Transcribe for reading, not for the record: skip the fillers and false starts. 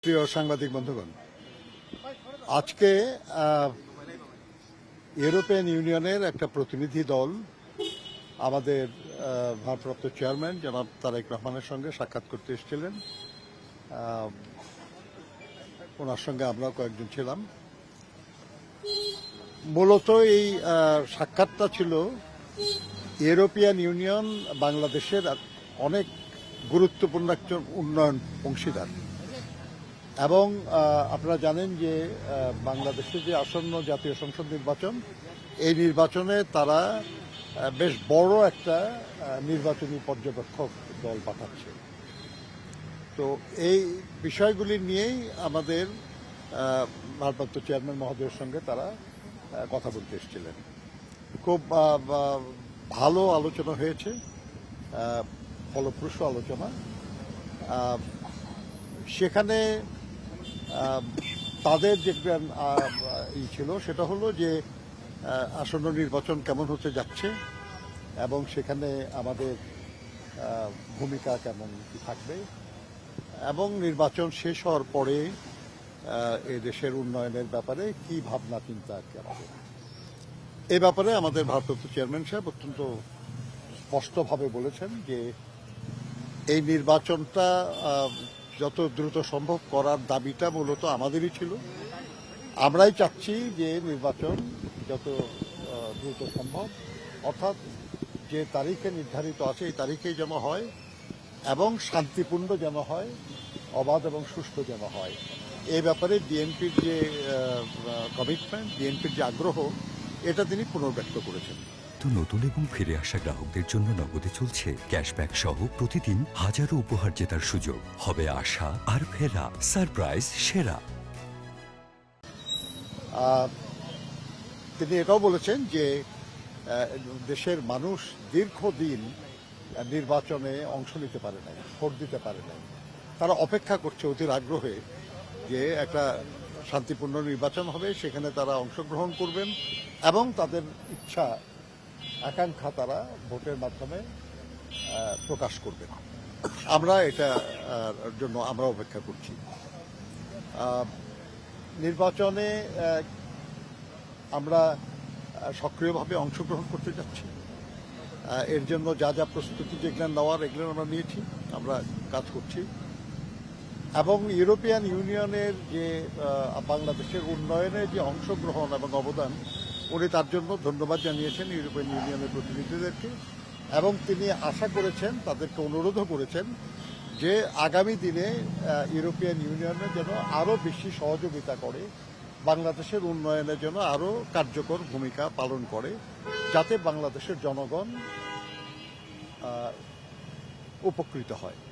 প্রিয় সাংবাদিক বন্ধুগণ, আজকে ইউরোপিয়ান ইউনিয়নের একটা প্রতিনিধি দল আমাদের ভারপ্রাপ্ত চেয়ারম্যান জনাব তারেক রহমানের সঙ্গে সাক্ষাৎ করতে এসেছিলেন। ওনার সঙ্গে আমরাও কয়েকজন ছিলাম। মূলত এই সাক্ষাৎটা ছিল ইউরোপিয়ান ইউনিয়ন বাংলাদেশের অনেক গুরুত্বপূর্ণ একজন উন্নয়ন অংশীদার এবং আপনারা জানেন যে বাংলাদেশে যে আসন্ন জাতীয় সংসদ নির্বাচন, এই নির্বাচনে তারা বেশ বড় একটা নির্বাচনী পর্যবেক্ষক দল পাঠাচ্ছে। তো এই বিষয়গুলি নিয়েই আমাদের ভারপ্রাপ্ত চেয়ারম্যান মহোদয়ের সঙ্গে তারা কথা বলতে এসেছিলেন। খুব ভালো আলোচনা হয়েছে, ফলপ্রসূ আলোচনা। সেখানে তাদের যে ছিল সেটা হলো যে আসন্ন নির্বাচন কেমন হতে যাচ্ছে এবং সেখানে আমাদের ভূমিকা কেমন কি থাকবে এবং নির্বাচন শেষ হওয়ার পরে এ দেশের উন্নয়নের ব্যাপারে কি ভাবনা চিন্তা আর কি আমাদের। এই ব্যাপারে আমাদের ভারপ্রাপ্ত চেয়ারম্যান সাহেব অত্যন্ত স্পষ্টভাবে বলেছেন যে এই নির্বাচনটা যত দ্রুত সম্ভব করার দাবিটা মূলত আমাদেরই ছিল। আমরাই চাচ্ছি যে নির্বাচন যত দ্রুত সম্ভব, অর্থাৎ যে তারিখে নির্ধারিত আছে এই তারিখেই যেন হয় এবং শান্তিপূর্ণ যেন হয়, অবাধ এবং সুষ্ঠু যেন হয়। এই ব্যাপারে বিএনপির যে কমিটমেন্ট, বিএনপির যে আগ্রহ, এটা তিনি পুনর্ব্যক্ত করেছেন। তো নতুন এবং ফিরে আসা গ্রাহকদের জন্য নগদে চলছে ক্যাশব্যাক সহ প্রতিদিন হাজারো উপহার জেতার সুযোগ। হবে আশা আর ফেরা, সারপ্রাইজ সেরা। তিনি এটাও বলেছেন যে দেশের মানুষ দীর্ঘদিন নির্বাচনে অংশ নিতে পারে নাই, ভোট দিতে পারে নাই। তারা অপেক্ষা করছে অধীর আগ্রহে যে একটা শান্তিপূর্ণ নির্বাচন হবে, সেখানে তারা অংশগ্রহণ করবেন এবং তাদের ইচ্ছা আকাঙ্ক্ষা তারা ভোটের মাধ্যমে প্রকাশ করবেন। আমরা এটার জন্য আমরা অপেক্ষা করছি। নির্বাচনে আমরা সক্রিয়ভাবে অংশগ্রহণ করতে যাচ্ছি। এর জন্য যা যা প্রস্তুতি যেগুলো নেওয়ার এগুলো আমরা নিয়েছি, আমরা কাজ করছি এবং ইউরোপিয়ান ইউনিয়নের যে বাংলাদেশের উন্নয়নে যে অংশগ্রহণ এবং অবদান, উনি তার জন্য ধন্যবাদ জানিয়েছেন ইউরোপিয়ান ইউনিয়নের প্রতিনিধিদেরকে এবং তিনি আশা করেছেন, তাদেরকে অনুরোধও করেছেন যে আগামী দিনে ইউরোপিয়ান ইউনিয়নে যেন আরও বেশি সহযোগিতা করে, বাংলাদেশের উন্নয়নের জন্য আরও কার্যকর ভূমিকা পালন করে, যাতে বাংলাদেশের জনগণ উপকৃত হয়।